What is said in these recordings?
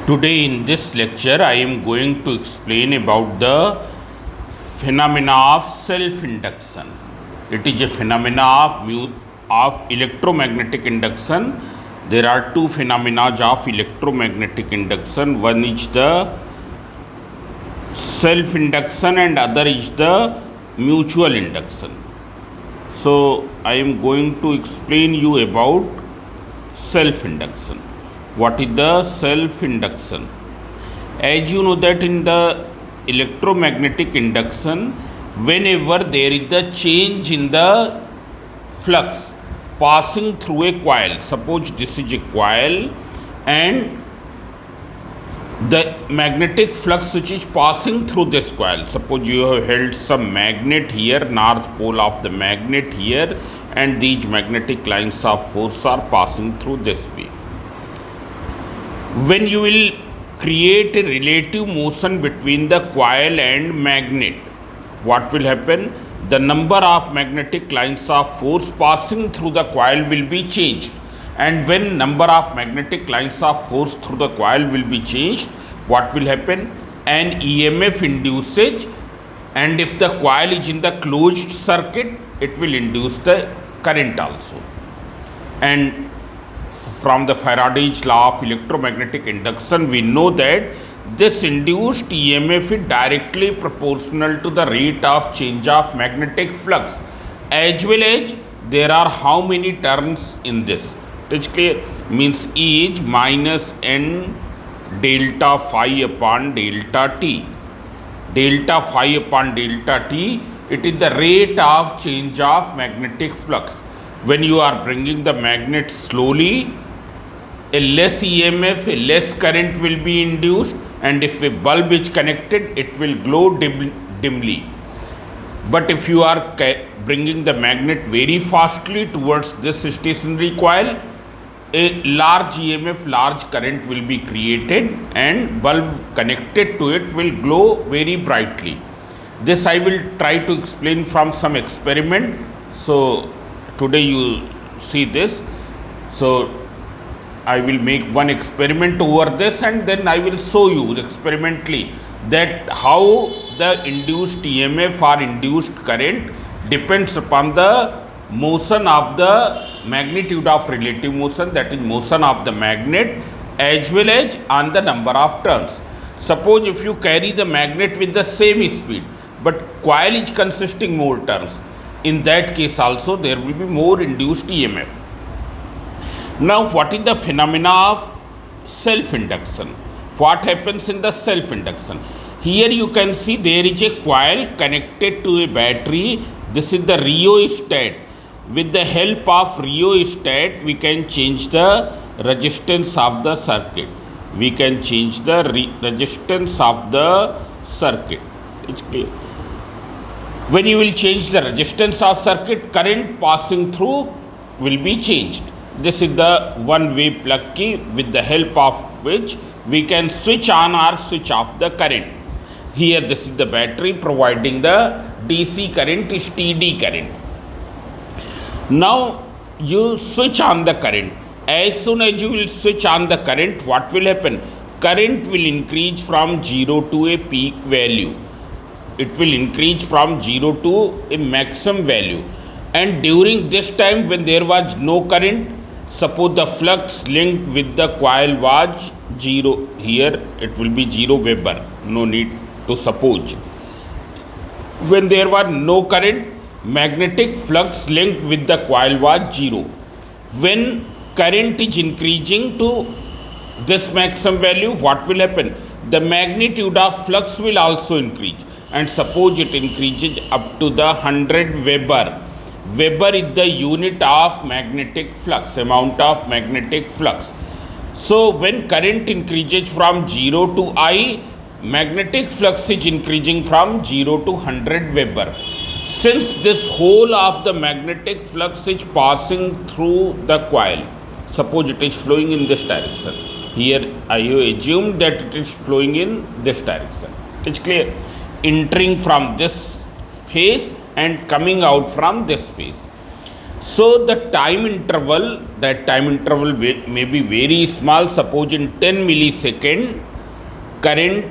Today in this lecture I am going to explain about the phenomena of self-induction. It is a phenomena of electromagnetic induction. There are two phenomena of electromagnetic induction. One is the self-induction and other is the mutual induction. So I am going to explain you about self-induction. What is the self-induction? As you know that in the electromagnetic induction, whenever there is the change in the flux passing through a coil, suppose this is a coil and the magnetic flux which is passing through this coil, suppose you have held some magnet here, north pole of the magnet here, and these magnetic lines of force are passing through this way. When you will create a relative motion between the coil and magnet, what will happen? The number of magnetic lines of force passing through the coil will be changed. And when number of magnetic lines of force through the coil will be changed, what will happen? An EMF induces, and if the coil is in the closed circuit, it will induce the current also. And from the Faraday's law of electromagnetic induction, we know that this induced EMF is directly proportional to the rate of change of magnetic flux, as well as there are how many turns in this. It is clear? Means E is minus N delta phi upon delta T. Delta phi upon delta T, it is the rate of change of magnetic flux. When you are bringing the magnet slowly, a less EMF, a less current will be induced, and if a bulb is connected, it will glow dimly. But if you are bringing the magnet very fastly towards this stationary coil, a large EMF, large current will be created, and bulb connected to it will glow very brightly. This I will try to explain from some experiment. So today you see this. So I will make one experiment over this, and then I will show you experimentally that how the induced EMF or induced current depends upon the motion of the magnitude of relative motion, that is motion of the magnet, as well as on the number of turns. Suppose if you carry the magnet with the same speed, but coil is consisting more turns, in that case also there will be more induced EMF. Now, what is the phenomena of self-induction? What happens in the self-induction? Here you can see there is a coil connected to a battery. This is the rheostat. With the help of rheostat, we can change the resistance of the circuit. We can change the resistance of the circuit. It's clear. When you will change the resistance of circuit, current passing through will be changed. This is the one-way plug key with the help of which we can switch on or switch off the current. Here this is the battery providing the DC current, is TD current. Now you switch on the current. As soon as you will switch on the current, what will happen? Current will increase from 0 to a peak value. It will increase from 0 to a maximum value. And during this time when there was no current, suppose the flux linked with the coil was 0. Here it will be 0 Weber. No need to suppose. When there was no current, magnetic flux linked with the coil was 0. When current is increasing to this maximum value, what will happen? The magnitude of flux will also increase. And suppose it increases up to the 100 Weber. Weber is the unit of magnetic flux, amount of magnetic flux. So when current increases from 0 to I, magnetic flux is increasing from 0 to 100 Weber. Since this whole of the magnetic flux is passing through the coil, suppose it is flowing in this direction. Here I assume that it is flowing in this direction. It's clear. Entering from this phase and coming out from this phase. So the time interval, that time interval may be very small. Suppose in 10 millisecond, current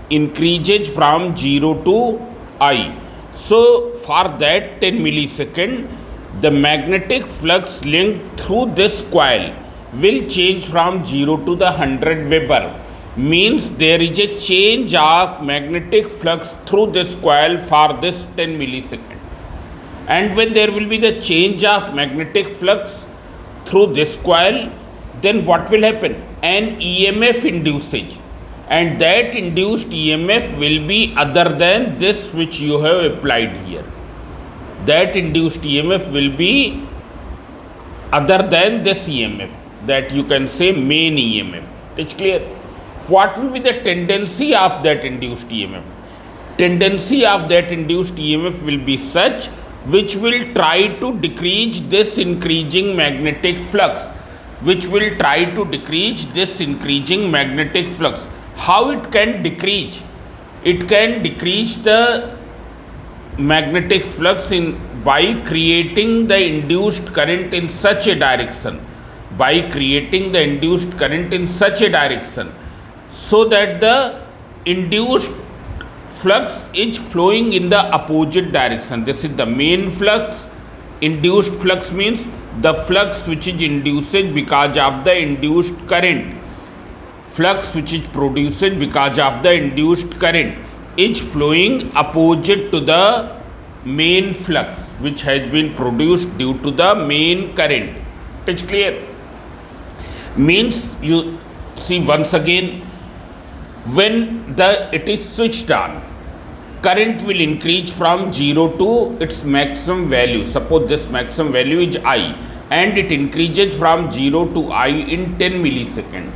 increases from 0 to I. So for that 10 millisecond, the magnetic flux linked through this coil will change from 0 to the 100 Weber. Means there is a change of magnetic flux through this coil for this 10 millisecond. And when there will be the change of magnetic flux through this coil, then what will happen? An EMF induces, and that induced EMF will be other than this which you have applied here. That induced EMF will be other than this EMF, that you can say main EMF. It's clear? What will be the tendency of that induced EMF? Tendency of that induced EMF will be such which will try to decrease this increasing magnetic flux, How it can decrease? It can decrease the magnetic flux by creating the induced current in such a direction, so that the induced flux is flowing in the opposite direction. This is the main flux. Induced flux means the flux which is induced because of the induced current. Flux which is produced because of the induced current is flowing opposite to the main flux which has been produced due to the main current. It's clear? Means you see once again, when it is switched on, current will increase from 0 to its maximum value. Suppose this maximum value is I, and it increases from 0 to I in 10 milliseconds.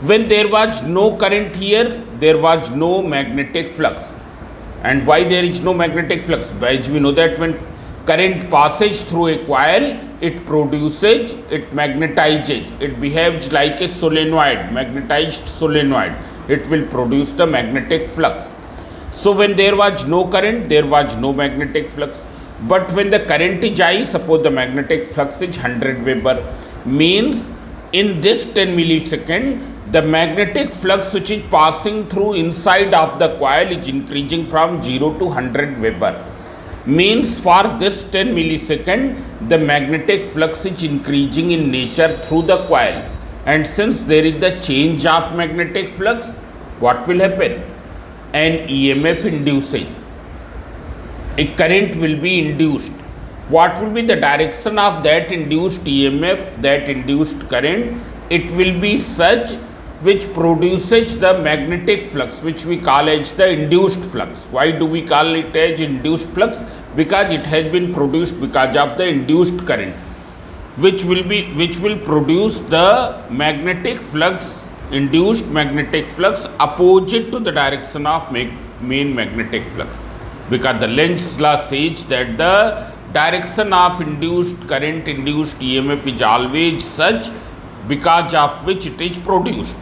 When there was no current here, there was no magnetic flux. And why there is no magnetic flux? As we know that when current passes through a coil, it magnetizes, it behaves like a solenoid, magnetized solenoid. It will produce the magnetic flux. So when there was no current, there was no magnetic flux. But when the current is I, suppose the magnetic flux is 100 Weber, means in this 10 millisecond, the magnetic flux which is passing through inside of the coil is increasing from 0 to 100 Weber. Means for this 10 millisecond, the magnetic flux is increasing in nature through the coil. And since there is the change of magnetic flux, what will happen? An EMF induces. A current will be induced. What will be the direction of that induced EMF, that induced current? It will be such which produces the magnetic flux, which we call as the induced flux. Why do we call it as induced flux? Because it has been produced because of the induced current, which will produce the magnetic flux, induced magnetic flux opposite to the direction of main magnetic flux. Because the Lenz's law says that the direction of induced current, induced EMF is always such because of which it is produced.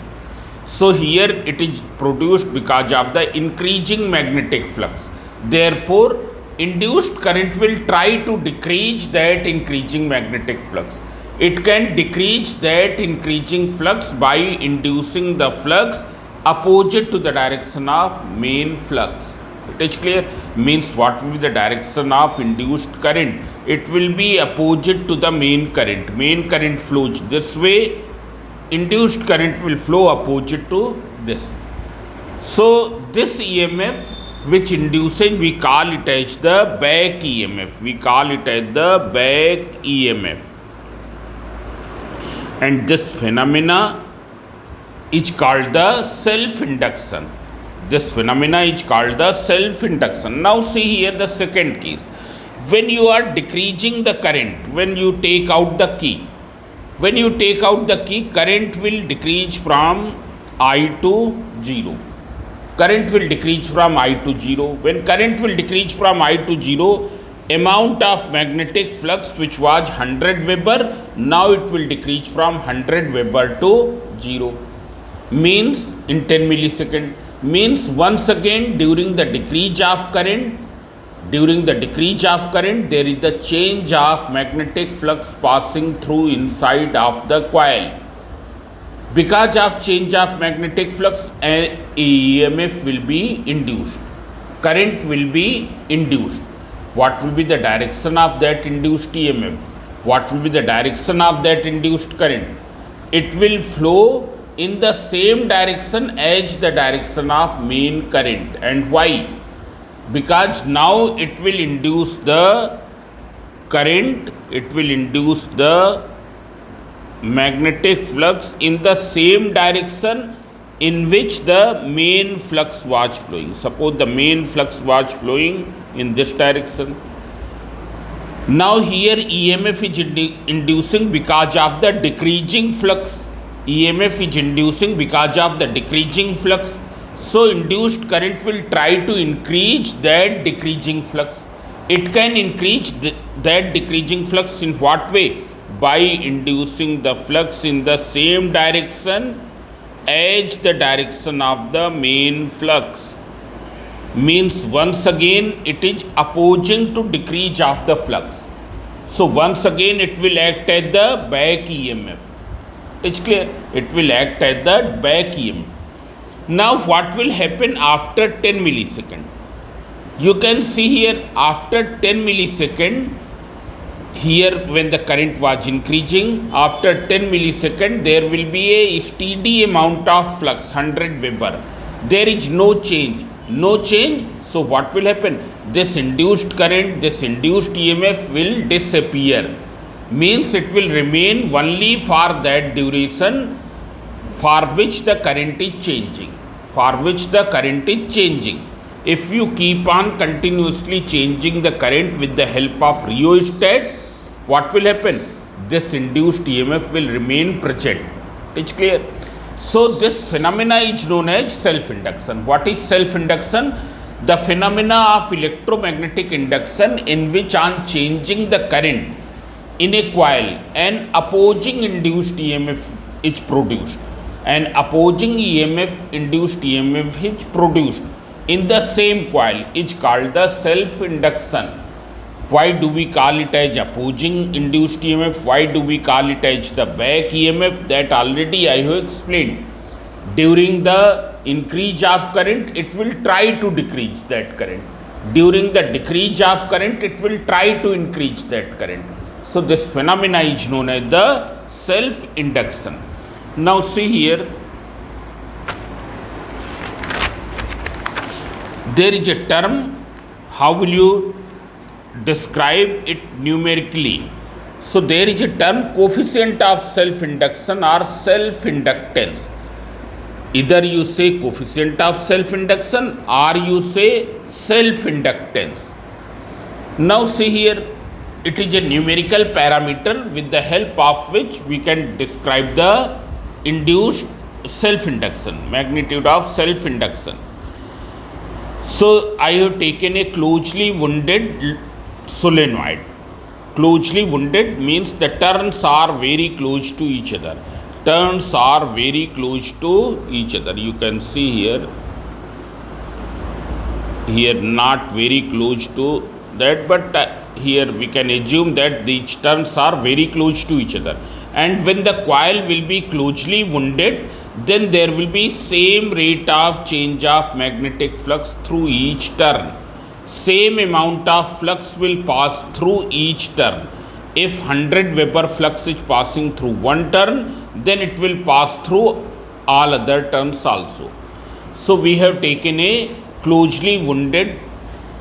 So here it is produced because of the increasing magnetic flux. Therefore, induced current will try to decrease that increasing magnetic flux. It can decrease that increasing flux by inducing the flux opposite to the direction of main flux. It is clear? Means what will be the direction of induced current? It will be opposite to the main current. Main current flows this way, induced current will flow opposite to this. So this EMF which induces, we call it as the back EMF. And this phenomena is called the self-induction. Now see here the second case. When you are decreasing the current, when you take out the key, current will decrease from I to 0. When current will decrease from I to 0, amount of magnetic flux which was 100 Weber, now it will decrease from 100 Weber to 0. Means in 10 milliseconds. Means once again during the decrease of current, During the decrease of current, there is the change of magnetic flux passing through inside of the coil. Because of change of magnetic flux, an EMF will be induced. Current will be induced. What will be the direction of that induced EMF? What will be the direction of that induced current? It will flow in the same direction as the direction of main current. And why? Because now it will induce the current, it will induce the magnetic flux in the same direction in which the main flux was flowing. Suppose the main flux was flowing in this direction. Now here EMF is inducing because of the decreasing flux. EMF is inducing because of the decreasing flux. So induced current will try to increase that decreasing flux. It can increase that decreasing flux in what way? By inducing the flux in the same direction as the direction of the main flux. Means once again it is opposing to decrease of the flux. So once again it will act as the back EMF. It's clear? It will act as the back EMF. Now what will happen after 10 milliseconds? You can see here after 10 milliseconds, here when the current was increasing, after 10 milliseconds there will be a steady amount of flux, 100 Weber. There is no change. No change. So what will happen? This induced current, this induced EMF will disappear. Means it will remain only for that duration for which the current is changing. For which the current is changing. If you keep on continuously changing the current with the help of rheostat, what will happen? This induced EMF will remain present. It's clear? So this phenomena is known as self-induction. What is self-induction? The phenomena of electromagnetic induction in which on changing the current in a coil, an opposing induced EMF is produced. An opposing EMF, induced EMF is produced in the same coil is called the self-induction. Why do we call it as opposing induced EMF? Why do we call it as the back EMF? That already I have explained. During the increase of current, it will try to decrease that current. During the decrease of current, it will try to increase that current. So this phenomena is known as the self-induction. Now see here, there is a term, how will you describe it numerically? So there is a term coefficient of self-induction or self-inductance. Either you say coefficient of self-induction or you say self-inductance. Now see here, it is a numerical parameter with the help of which we can describe the induced self-induction, magnitude of self-induction. So I have taken a closely wounded solenoid. Closely wounded means the turns are very close to each other. Turns are very close to each other. You can see here, not very close to that, but here we can assume that these turns are very close to each other. And when the coil will be closely wounded, then there will be same rate of change of magnetic flux through each turn. Same amount of flux will pass through each turn. If 100 Weber flux is passing through one turn, then it will pass through all other turns also. So we have taken a closely wounded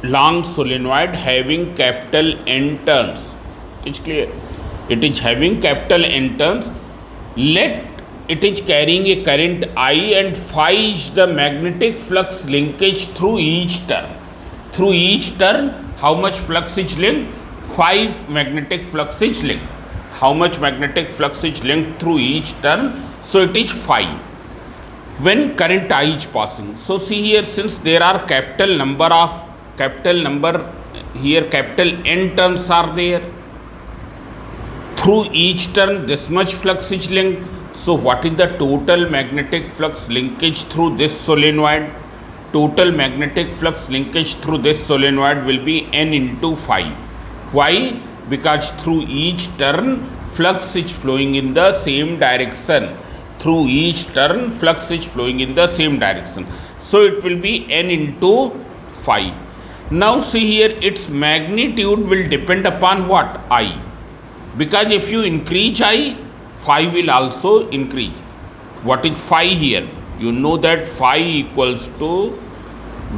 long solenoid having capital N turns. It's clear? It is having capital N turns. Let it is carrying a current I and phi is the magnetic flux linkage through each turn. Through each turn, how much flux is linked? 5 magnetic flux is linked. How much magnetic flux is linked through each turn? So it is phi. When current I is passing. So see here, since there are capital number here, capital N turns are there. Through each turn, this much flux is linked. So what is the total magnetic flux linkage through this solenoid? total magnetic flux linkage through this solenoid will be n into phi. Why? Because through each turn flux is flowing in the same direction. Through each turn flux is flowing in the same direction. So it will be n into phi. Now see here, its magnitude will depend upon what? I. Because if you increase I, phi will also increase. What is phi here? You know that phi equals to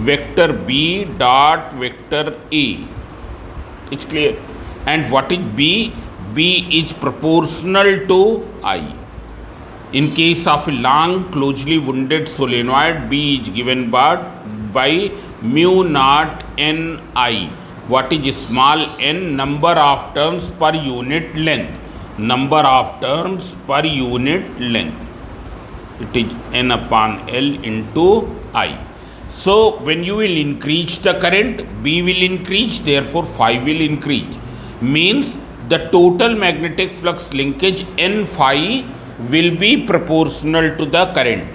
vector B dot vector A. It's clear. And what is B? B is proportional to I. In case of a long closely wounded solenoid, B is given by mu naught Ni. What is small n? Number of turns per unit length. Number of turns per unit length. It is n upon L into I. So when you will increase the current, B will increase, therefore phi will increase. Means the total magnetic flux linkage n phi will be proportional to the current.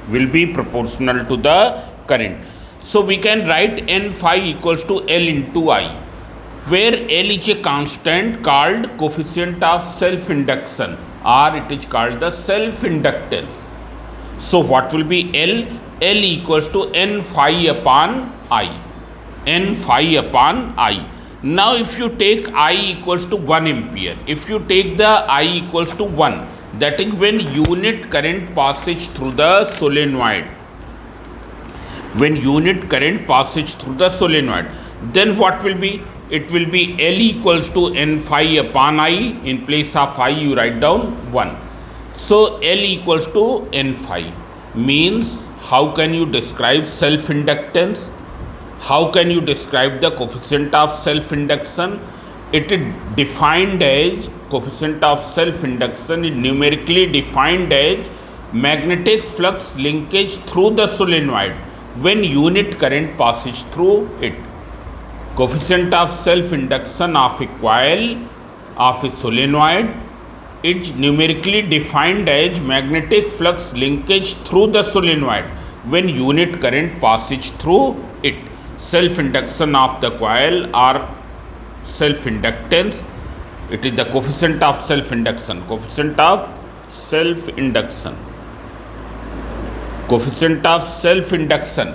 Will be proportional to the current. So we can write n phi equals to L into I, where L is a constant called coefficient of self-induction, or it is called the self-inductance. So what will be L? L equals to n phi upon I. N phi upon I. Now if you take I equals to 1 ampere, if you take the I equals to 1, that is when unit current passes through the solenoid. When unit current passes through the solenoid, then what will be? It will be L equals to n phi upon I. In place of I you write down 1. So L equals to n phi. Means how can you describe self-inductance? How can you describe the coefficient of self-induction? It is defined as, coefficient of self-induction is numerically defined as magnetic flux linkage through the solenoid when unit current passes through it. Coefficient of self-induction of a coil of a solenoid is numerically defined as magnetic flux linkage through the solenoid when unit current passes through it. Self-induction of the coil or self-inductance, it is the coefficient of self-induction. Coefficient of self-induction. Coefficient of self-induction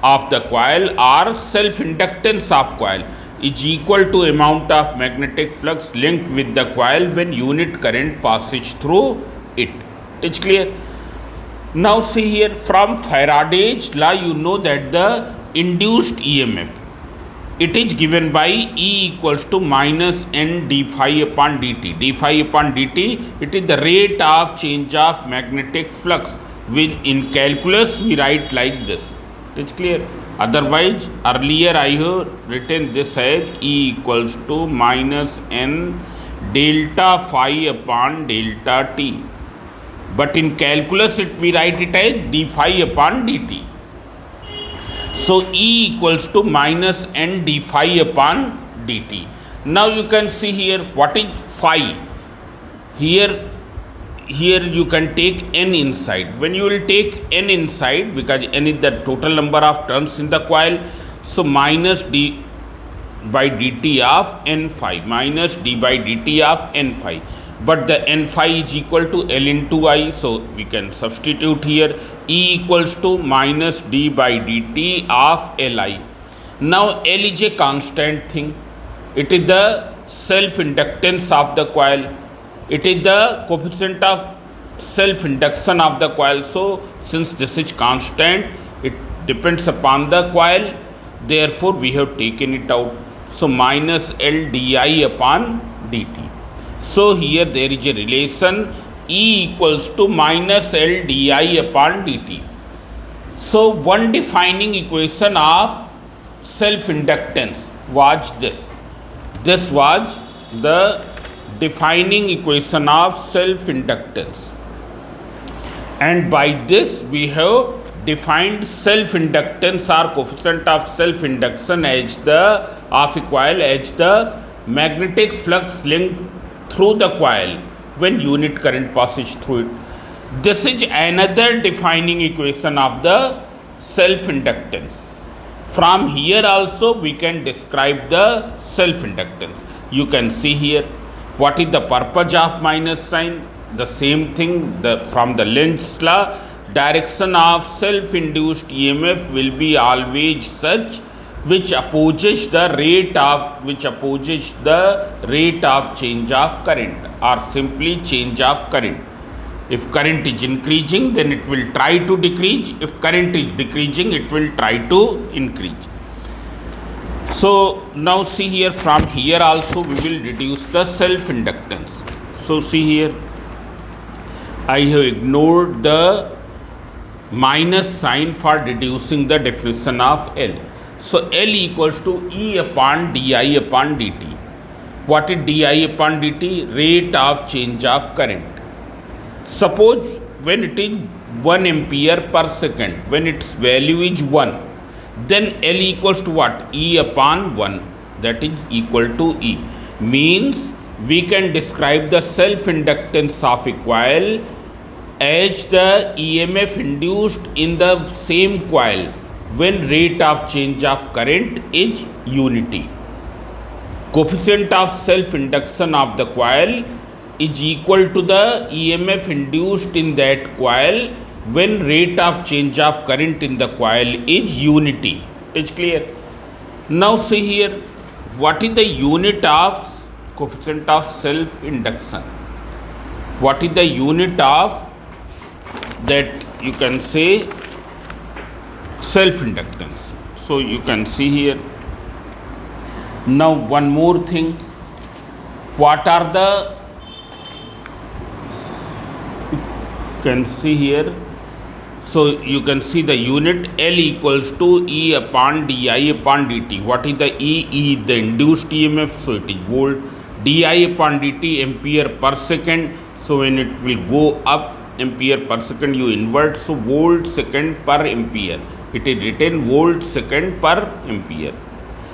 of the coil or self-inductance of coil is equal to amount of magnetic flux linked with the coil when unit current passes through it. It's clear? Now see here, from Faraday's law you know that the induced EMF, it is given by E equals to minus n d phi upon dt. D phi upon dt, it is the rate of change of magnetic flux. In calculus we write like this. It's clear? Otherwise, earlier I have written this as E equals to minus n delta phi upon delta t. But in calculus we write it as d phi upon dt. So E equals to minus n d phi upon dt. Now you can see here what is phi. Here you can take n inside. When you will take n inside, because n is the total number of turns in the coil, so minus d by dt of n phi, minus d by dt of n phi. But the n phi is equal to L into I, so we can substitute here E equals to minus d by dt of Li. Now L is a constant thing. It is the self-inductance of the coil. It is the coefficient of self-induction of the coil. So since this is constant, it depends upon the coil, therefore we have taken it out. So minus L di upon dt. So here there is a relation E equals to minus L di upon dt. So one defining equation of self-inductance was this. This was the defining equation of self-inductance. And by this we have defined self-inductance or coefficient of self-induction as the of a coil as the magnetic flux linked through the coil when unit current passes through it. This is another defining equation of the self-inductance. From here also we can describe the self-inductance. You can see here what is the purpose of minus sign. The same thing, from the Lenz's law, direction of self-induced EMF will be always such which opposes the rate of change of current, or simply change of current. If current is increasing, then it will try to decrease. If current is decreasing, it will try to increase. So now see here, from here also we will reduce the self-inductance. So see here, I have ignored the minus sign for reducing the definition of L. So L equals to E upon di upon dt. What is di upon dt? Rate of change of current. Suppose when it is 1 ampere per second, when its value is 1, then L equals to what? E upon 1, that is equal to E. Means we can describe the self-inductance of a coil as the EMF induced in the same coil when rate of change of current is unity. Coefficient of self-induction of the coil is equal to the EMF induced in that coil when rate of change of current in the coil is unity. It is clear. Now see here, what is the unit of coefficient of self-induction? What is the unit of that, you can say, self-inductance? So you can see here. Now one more thing, what are the, you can see here, so you can see the unit L equals to E upon di upon dt. What is the E? E, the induced EMF, so it is volt. Di upon dt, ampere per second, so when it will go up ampere per second, you invert, so volt second per ampere. It is written volt second per ampere.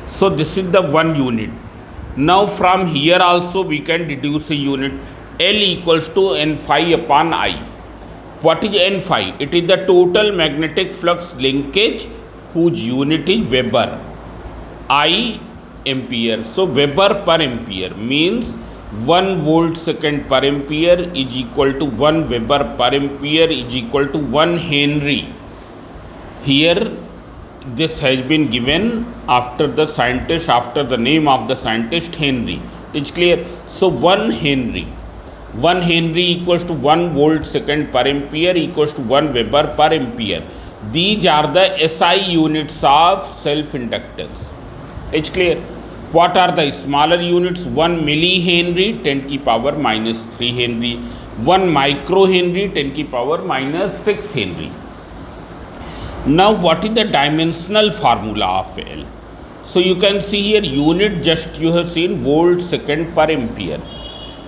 So this is the one unit. Now from here also we can deduce a unit. L equals to N phi upon I. What is N phi? It is the total magnetic flux linkage whose unit is Weber. I ampere. So Weber per ampere means 1 volt second per ampere is equal to 1 Weber per ampere is equal to 1 Henry. Here this has been given after the scientist, after the name of the scientist, Henry. It is clear. So 1 Henry. 1 Henry equals to 1 volt second per ampere equals to 1 Weber per ampere. These are the SI units of self-inductance. It is clear. What are the smaller units? 1 millihenry 10 की power minus 3 Henry. 1 microhenry 10 की power minus 6 Henry. Now what is the dimensional formula of L? So you can see here, unit just you have seen volt second per ampere.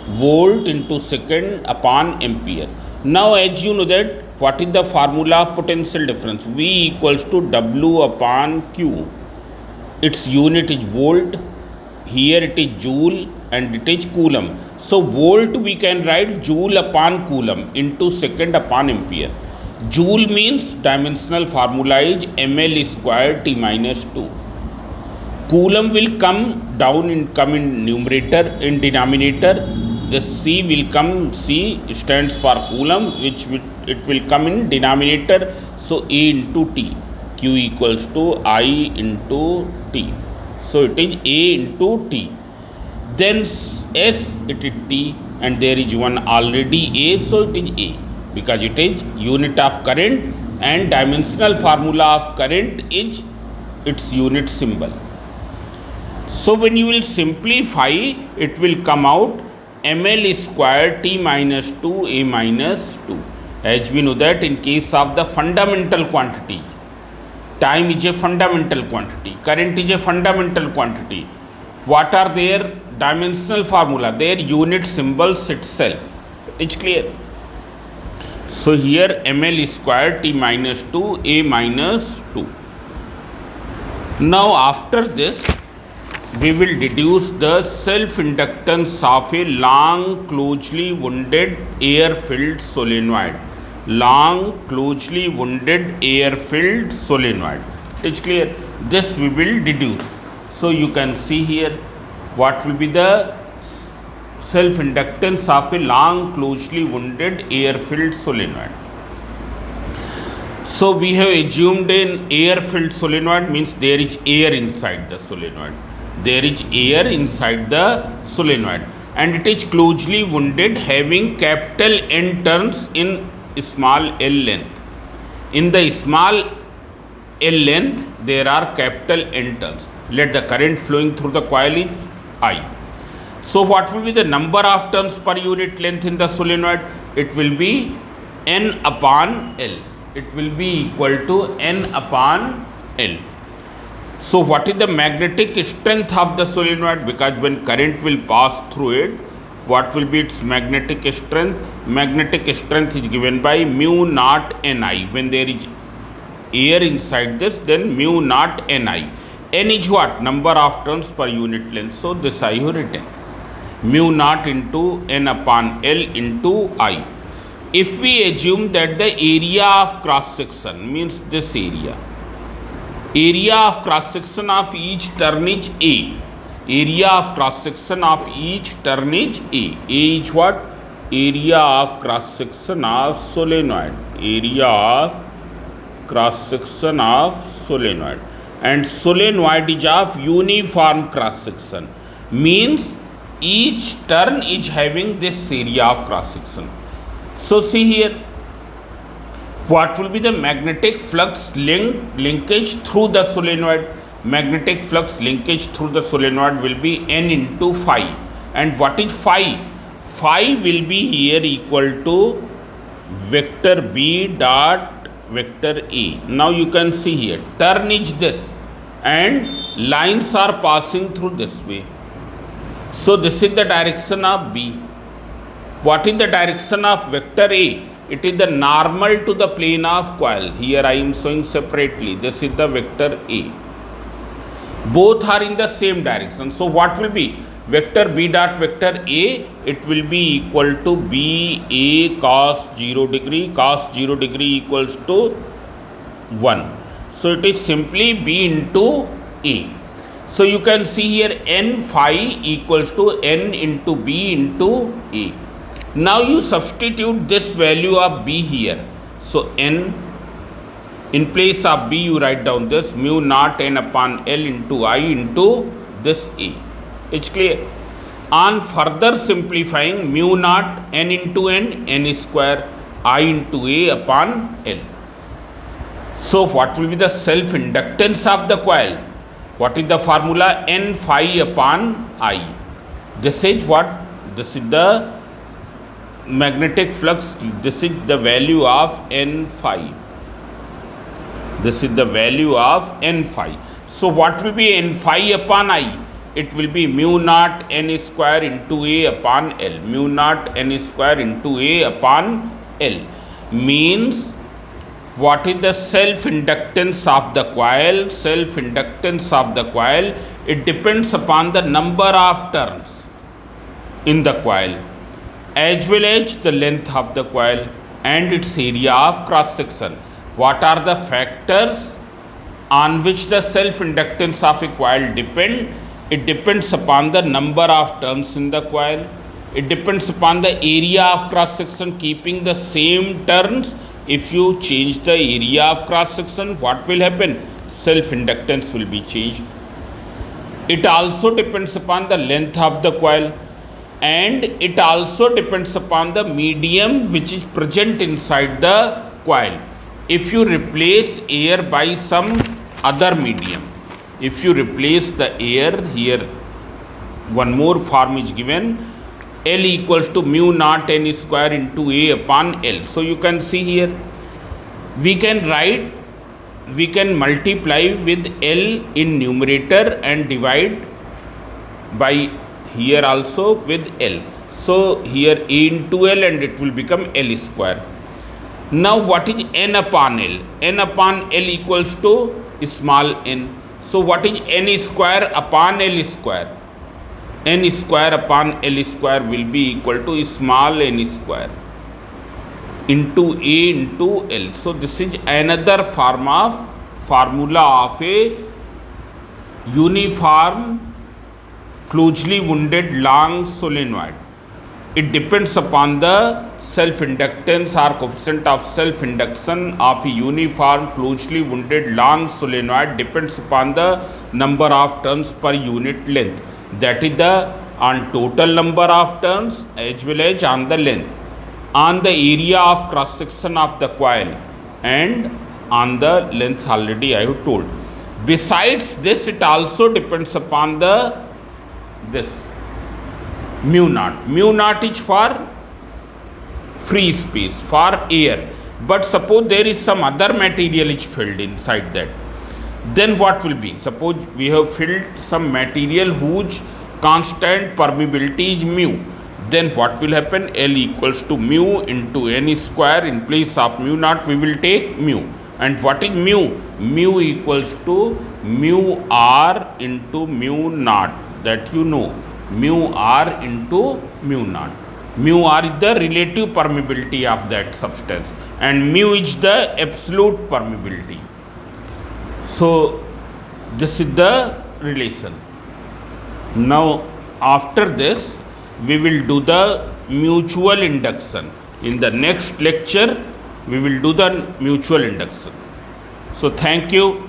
Volt into second upon ampere. Now as you know that, what is the formula of potential difference? V equals to W upon Q. Its unit is volt. Here it is joule and it is coulomb. So volt we can write joule upon coulomb into second upon ampere. Joule means dimensional formula is ml square T minus 2. Coulomb will come down in numerator, in denominator. The C will come, C stands for coulomb, which it will come in denominator. So A into T. Q equals to I into T. So it is A into T. Then S, it is T, and there is one already A, so it is A, because it is unit of current and dimensional formula of current is its unit symbol. So when you will simplify, it will come out ml square T minus 2 A minus 2. As we know that in case of the fundamental quantities, time is a fundamental quantity, current is a fundamental quantity. What are their dimensional formula? Their unit symbols itself. It is clear. So here ml square T minus 2 A minus 2. Now after this, we will deduce the self-inductance of a long closely wounded air-filled solenoid. long closely wounded air filled solenoid. It's clear. This we will deduce. So you can see here what will be the self inductance of a long closely wounded air filled solenoid. So we have assumed an air filled solenoid means there is air inside the solenoid. There is air inside the solenoid and it is closely wounded having capital N turns in small l length. In the small l length there are capital N turns. Let the current flowing through the coil is I. So what will be the number of turns per unit length in the solenoid? It will be N upon L. It will be equal to N upon L. So what is the magnetic strength of the solenoid? Because when current will pass through it, what will be its magnetic strength? Magnetic strength is given by mu naught Ni. When there is air inside this, then mu naught Ni. N is what? Number of turns per unit length. So this I have written. Mu naught into N upon L into I. If we assume that the area of cross section means this area of cross section of each turn is A. Area of cross section of each turn is A. A is what? Area of cross section of solenoid. Area of cross section of solenoid. And solenoid is of uniform cross section. Means each turn is having this area of cross section. So see here, what will be the magnetic flux linkage through the solenoid? Magnetic flux linkage through the solenoid will be N into phi. And what is phi? Phi will be here equal to vector B dot vector A. Now you can see here, turn is this and lines are passing through this way. So this is the direction of B. What is the direction of vector A? It is the normal to the plane of coil. Here I am showing separately. This is the vector A. Both are in the same direction. So what will be? Vector B dot vector A, it will be equal to B A cos 0 degree. Cos 0 degree equals to 1. So it is simply B into A. So you can see here N phi equals to N into B into A. Now you substitute this value of B here. So N, in place of B you write down this mu naught N upon L into I into this A. It's clear. On further simplifying, mu naught N into N, N square, I into A upon L. So what will be the self-inductance of the coil? What is the formula? N phi upon I. This is what? This is the magnetic flux. This is the value of N phi. This is the value of N phi. So what will be N phi upon I? It will be mu naught N square into A upon L. Mu naught N square into A upon L. Means what is the self-inductance of the coil? Self-inductance of the coil, it depends upon the number of turns in the coil as well as the length of the coil and its area of cross section. What are the factors on which the self-inductance of a coil depend? It depends upon the number of turns in the coil. It depends upon the area of cross section keeping the same turns. If you change the area of cross section, what will happen? Self-inductance will be changed. It also depends upon the length of the coil and it also depends upon the medium which is present inside the coil. If you replace air by some other medium, if you replace the air here, one more form is given, L equals to mu naught N square into A upon L. So you can see here, we can multiply with L in numerator and divide by here also with L. So here A into L and it will become L square. Now what is N upon L? N upon L equals to small n. So what is N square upon L square? N square upon L square will be equal to small n square. into A into L. So this is another formula of a uniform closely wounded long solenoid. It depends upon the self-inductance or coefficient of self-induction of a uniform closely wounded long solenoid depends upon the number of turns per unit length. That is the on total number of turns as well as on the length, on the area of cross section of the coil, and on the length already I have told. Besides this, it also depends upon the this mu naught. Mu naught is for free space, for air. But suppose there is some other material is filled inside that, then what will be? Suppose we have filled some material whose constant permeability is mu, then what will happen? L equals to mu into n square. In place of mu naught we will take mu. And what is mu? Mu equals to mu r into mu naught, that you know, mu r into mu naught. Mu r is the relative permeability of that substance and mu is the absolute permeability. So this is the relation. Now after this we will do the mutual induction. In the next lecture we will do the mutual induction. So thank you.